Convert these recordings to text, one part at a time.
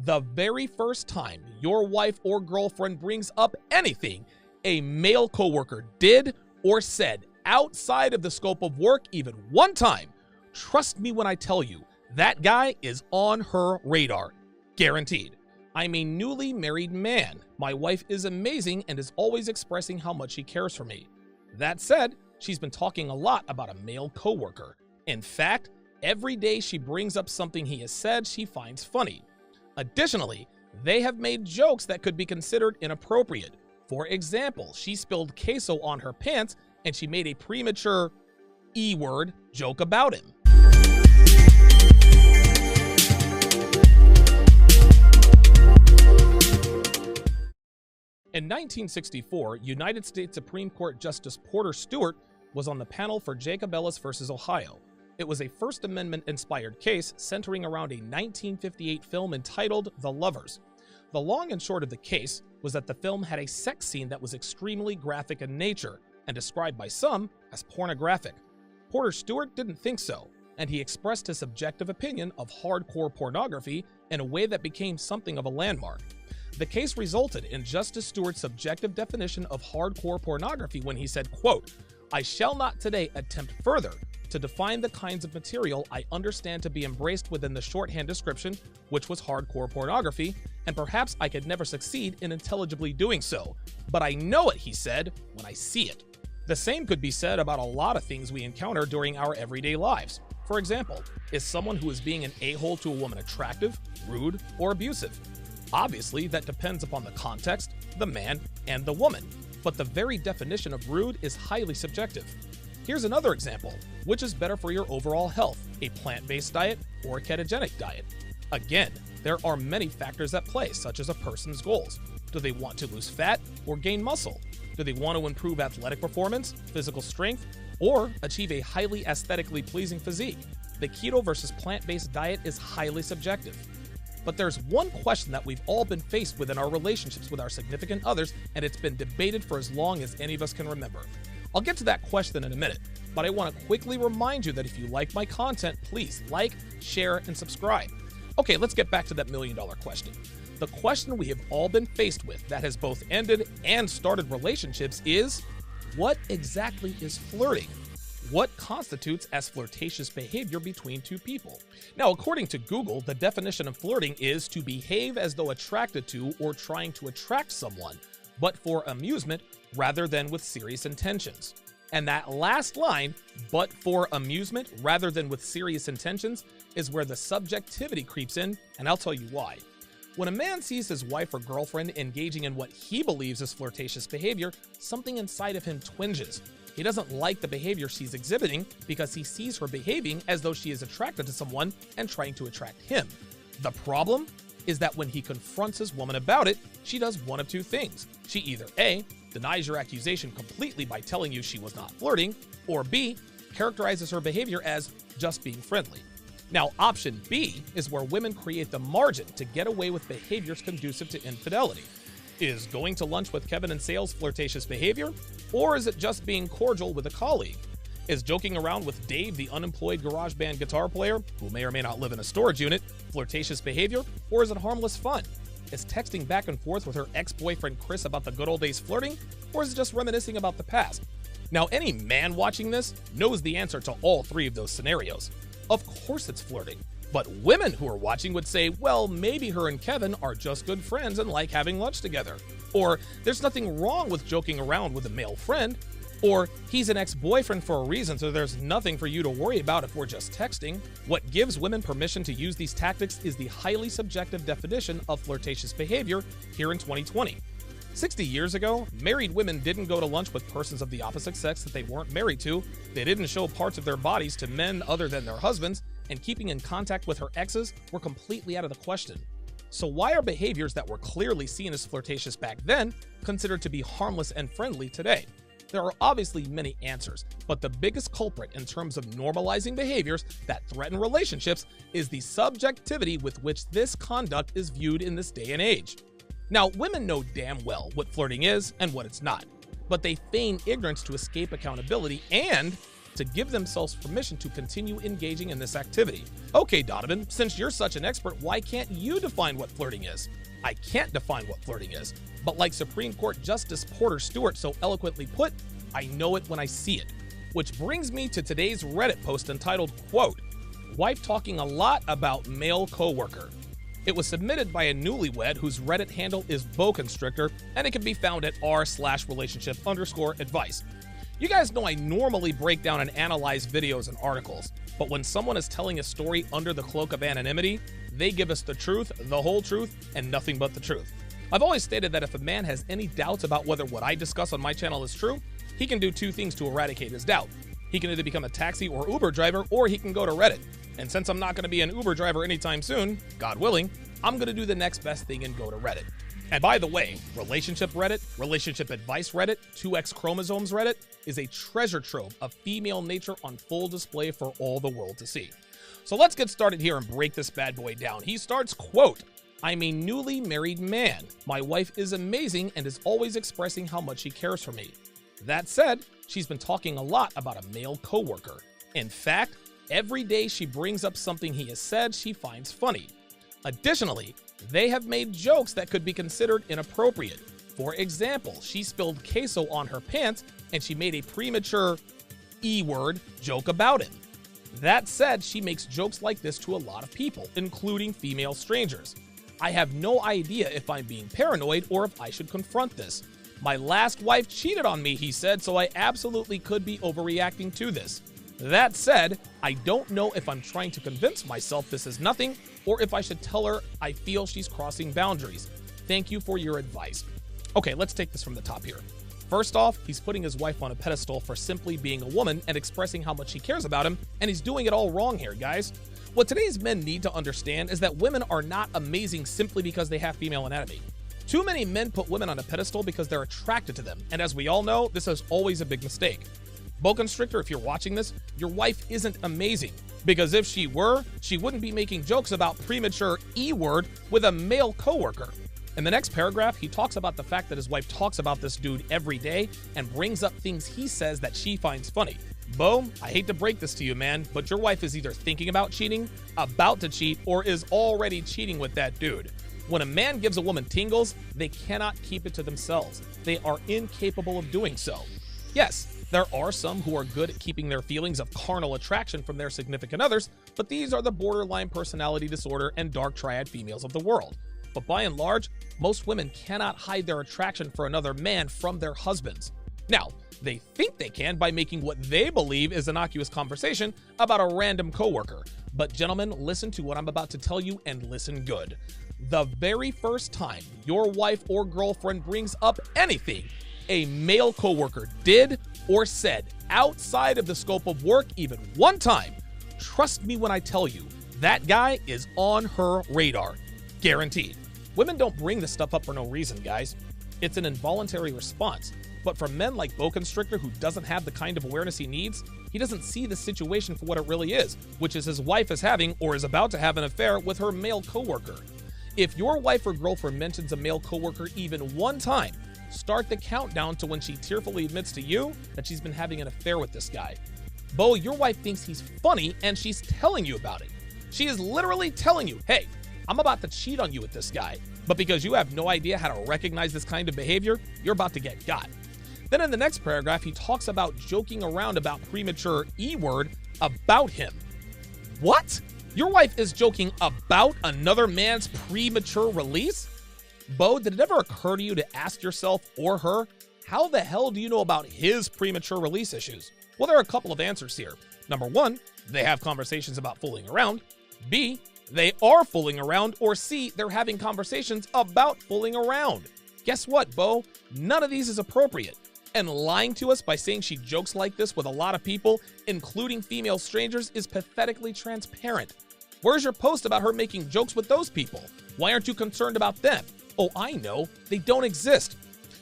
The very first time your wife or girlfriend brings up anything a male coworker did or said outside of the scope of work even one time, trust me when I tell you, that guy is on her radar. Guaranteed. I'm a newly married man. My wife is amazing and is always expressing how much she cares for me. That said, she's been talking a lot about a male coworker. In fact, every day she brings up something he has said she finds funny. Additionally, they have made jokes that could be considered inappropriate. For example, she spilled queso on her pants and she made a premature E-word joke about him. In 1964, United States Supreme Court Justice Porter Stewart was on the panel for Jacob Ellis versus Ohio. It was a First Amendment-inspired case centering around a 1958 film entitled The Lovers. The long and short of the case was that the film had a sex scene that was extremely graphic in nature and described by some as pornographic. Porter Stewart didn't think so, and he expressed his subjective opinion of hardcore pornography in a way that became something of a landmark. The case resulted in Justice Stewart's subjective definition of hardcore pornography when he said, quote, "I shall not today attempt further to define the kinds of material I understand to be embraced within the shorthand description, which was hardcore pornography, and perhaps I could never succeed in intelligibly doing so. But I know it," he said, "when I see it." The same could be said about a lot of things we encounter during our everyday lives. For example, is someone who is being an a-hole to a woman attractive, rude, or abusive? Obviously, that depends upon the context, the man, and the woman, but the very definition of rude is highly subjective. Here's another example. Which is better for your overall health, a plant-based diet or a ketogenic diet? Again, there are many factors at play, such as a person's goals. Do they want to lose fat or gain muscle? Do they want to improve athletic performance, physical strength, or achieve a highly aesthetically pleasing physique? The keto versus plant-based diet is highly subjective. But there's one question that we've all been faced with in our relationships with our significant others, and it's been debated for as long as any of us can remember. I'll get to that question in a minute, but I want to quickly remind you that if you like my content, please like, share, and subscribe. Okay, let's get back to that million-dollar question. The question we have all been faced with that has both ended and started relationships is, what exactly is flirting? What constitutes as flirtatious behavior between two people? Now, according to Google, the definition of flirting is to behave as though attracted to or trying to attract someone, but for amusement rather than with serious intentions. And that last line, but for amusement rather than with serious intentions, is where the subjectivity creeps in, and I'll tell you why. When a man sees his wife or girlfriend engaging in what he believes is flirtatious behavior, something inside of him twinges. He doesn't like the behavior she's exhibiting because he sees her behaving as though she is attracted to someone and trying to attract him. The problem is that when he confronts his woman about it, she does one of two things. She either A, denies your accusation completely by telling you she was not flirting, or B, characterizes her behavior as just being friendly. Now, option B is where women create the margin to get away with behaviors conducive to infidelity. Is going to lunch with Kevin in sales flirtatious behavior? Or is it just being cordial with a colleague? Is joking around with Dave, the unemployed garage band guitar player, who may or may not live in a storage unit, flirtatious behavior? Or is it harmless fun? Is texting back and forth with her ex-boyfriend Chris about the good old days flirting? Or is it just reminiscing about the past? Now, any man watching this knows the answer to all three of those scenarios. Of course it's flirting. But women who are watching would say, well, maybe her and Kevin are just good friends and like having lunch together. Or there's nothing wrong with joking around with a male friend. Or he's an ex-boyfriend for a reason, so there's nothing for you to worry about if we're just texting. What gives women permission to use these tactics is the highly subjective definition of flirtatious behavior here in 2020. 60 years ago, married women didn't go to lunch with persons of the opposite sex that they weren't married to. They didn't show parts of their bodies to men other than their husbands, and keeping in contact with her exes were completely out of the question. So why are behaviors that were clearly seen as flirtatious back then considered to be harmless and friendly today? There are obviously many answers, but the biggest culprit in terms of normalizing behaviors that threaten relationships is the subjectivity with which this conduct is viewed in this day and age. Now, women know damn well what flirting is and what it's not, but they feign ignorance to escape accountability, and to give themselves permission to continue engaging in this activity. Okay, Donovan, since you're such an expert, why can't you define what flirting is? I can't define what flirting is, but like Supreme Court Justice Porter Stewart so eloquently put, I know it when I see it. Which brings me to today's Reddit post entitled, quote, "Wife talking a lot about male coworker." It was submitted by a newlywed whose Reddit handle is BowConstrictor, and it can be found at r/relationship_advice. You guys know I normally break down and analyze videos and articles, but when someone is telling a story under the cloak of anonymity, they give us the truth, the whole truth, and nothing but the truth. I've always stated that if a man has any doubts about whether what I discuss on my channel is true, he can do two things to eradicate his doubt. He can either become a taxi or Uber driver, or he can go to Reddit. And since I'm not going to be an Uber driver anytime soon, God willing, I'm going to do the next best thing and go to Reddit. And by the way, relationship Reddit, relationship advice Reddit, 2X chromosomes Reddit is a treasure trove of female nature on full display for all the world to see. So let's get started here and break this bad boy down. He starts, quote, "I'm a newly married man. My wife is amazing and is always expressing how much she cares for me. That said, she's been talking a lot about a male coworker. In fact, every day she brings up something he has said she finds funny. Additionally, they have made jokes that could be considered inappropriate. For example, she spilled queso on her pants and she made a premature E-word joke about it. That said, she makes jokes like this to a lot of people, including female strangers. I have no idea if I'm being paranoid or if I should confront this. My last wife cheated on me, he said, so I absolutely could be overreacting to this. That said, I don't know if I'm trying to convince myself this is nothing or if I should tell her I feel she's crossing boundaries. Thank you for your advice." Okay, let's take this from the top here. First off, he's putting his wife on a pedestal for simply being a woman and expressing how much she cares about him, and he's doing it all wrong here, guys. What today's men need to understand is that women are not amazing simply because they have female anatomy. Too many men put women on a pedestal because they're attracted to them, and as we all know, this is always a big mistake. BowConstrictor, if you're watching this, your wife isn't amazing, because if she were, she wouldn't be making jokes about premature E-word with a male coworker. In the next paragraph, he talks about the fact that his wife talks about this dude every day and brings up things he says that she finds funny. Bo, I hate to break this to you, man, but your wife is either thinking about cheating, about to cheat, or is already cheating with that dude. When a man gives a woman tingles, they cannot keep it to themselves. They are incapable of doing so. Yes, there are some who are good at keeping their feelings of carnal attraction from their significant others, but these are the borderline personality disorder and dark triad females of the world. But by and large, most women cannot hide their attraction for another man from their husbands. Now, they think they can by making what they believe is innocuous conversation about a random coworker. But gentlemen, listen to what I'm about to tell you and listen good. The very first time your wife or girlfriend brings up anything a male coworker did or said outside of the scope of work even one time, trust me when I tell you, that guy is on her radar. Guaranteed. Women don't bring this stuff up for no reason, guys. It's an involuntary response. But for men like BowConstrictor, who doesn't have the kind of awareness he needs, he doesn't see the situation for what it really is, which is his wife is having or is about to have an affair with her male coworker. If your wife or girlfriend mentions a male coworker even one time, start the countdown to when she tearfully admits to you that she's been having an affair with this guy. Bo, your wife thinks he's funny and she's telling you about it. She is literally telling you, hey, I'm about to cheat on you with this guy. But because you have no idea how to recognize this kind of behavior, you're about to get got. Then in the next paragraph, he talks about joking around about premature E-word about him. What? Your wife is joking about another man's premature release? Bo, did it ever occur to you to ask yourself or her, how the hell do you know about his premature release issues? Well, there are a couple of answers here. Number one, they have conversations about fooling around. B, they are fooling around. Or C, they're having conversations about fooling around. Guess what, Bo? None of these is appropriate. And lying to us by saying she jokes like this with a lot of people, including female strangers, is pathetically transparent. Where's your post about her making jokes with those people? Why aren't you concerned about them? Oh, I know. They don't exist.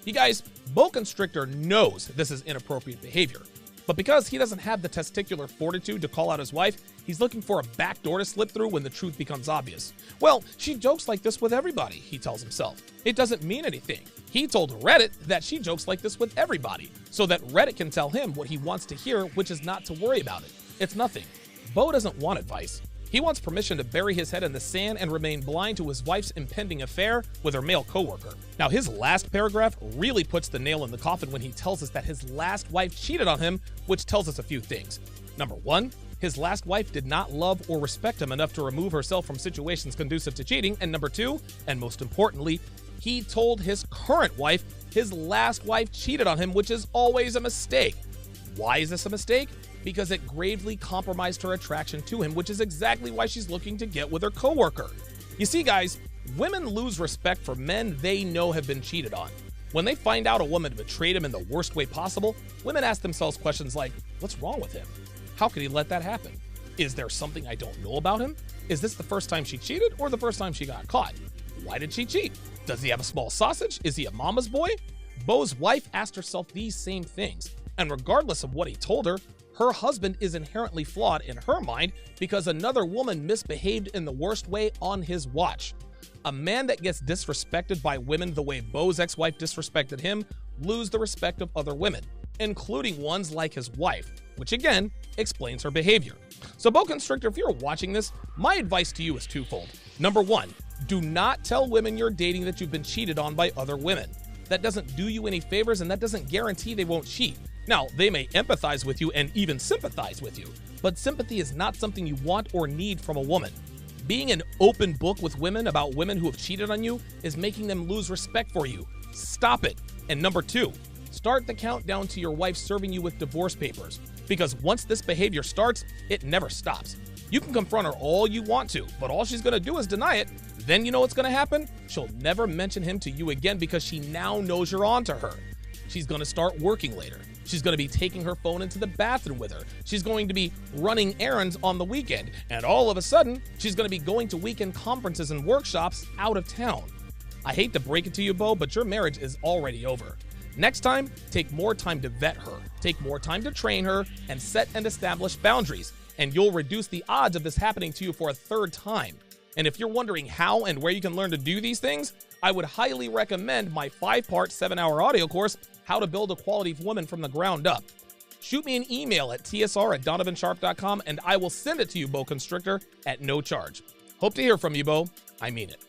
You guys, BowConstrictor knows this is inappropriate behavior. But because he doesn't have the testicular fortitude to call out his wife, he's looking for a back door to slip through when the truth becomes obvious. Well, she jokes like this with everybody, he tells himself. It doesn't mean anything. He told Reddit that she jokes like this with everybody, so that Reddit can tell him what he wants to hear, which is not to worry about it. It's nothing. Bo doesn't want advice. He wants permission to bury his head in the sand and remain blind to his wife's impending affair with her male coworker. Now, his last paragraph really puts the nail in the coffin when he tells us that his last wife cheated on him, which tells us a few things. Number one, his last wife did not love or respect him enough to remove herself from situations conducive to cheating. And number two, and most importantly, he told his current wife his last wife cheated on him, which is always a mistake. Why is this a mistake? Because it gravely compromised her attraction to him, which is exactly why she's looking to get with her coworker. You see, guys, women lose respect for men they know have been cheated on. When they find out a woman betrayed him in the worst way possible, women ask themselves questions like, what's wrong with him? How could he let that happen? Is there something I don't know about him? Is this the first time she cheated or the first time she got caught? Why did she cheat? Does he have a small sausage? Is he a mama's boy? Bo's wife asked herself these same things, and regardless of what he told her, her husband is inherently flawed in her mind because another woman misbehaved in the worst way on his watch. A man that gets disrespected by women the way Bo's ex-wife disrespected him loses the respect of other women, including ones like his wife, which again explains her behavior. So Bo Constrictor, if you're watching this, my advice to you is twofold. Number one, do not tell women you're dating that you've been cheated on by other women. That doesn't do you any favors, and that doesn't guarantee they won't cheat. Now, they may empathize with you and even sympathize with you, but sympathy is not something you want or need from a woman. Being an open book with women about women who have cheated on you is making them lose respect for you. Stop it. And number two, start the countdown to your wife serving you with divorce papers, because once this behavior starts, it never stops. You can confront her all you want to, but all she's going to do is deny it. Then you know what's going to happen? She'll never mention him to you again because she now knows you're on to her. She's going to start working later. She's going to be taking her phone into the bathroom with her. She's going to be running errands on the weekend. And all of a sudden, she's going to be going to weekend conferences and workshops out of town. I hate to break it to you, Bo, but your marriage is already over. Next time, take more time to vet her, take more time to train her, and set and establish boundaries. And you'll reduce the odds of this happening to you for a third time. And if you're wondering how and where you can learn to do these things, I would highly recommend my 5-part, 7-hour audio course, How to Build a Quality Woman from the Ground Up. Shoot me an email at tsr@donovansharp.com and I will send it to you, Bo Constrictor, at no charge. Hope to hear from you, Bo. I mean it.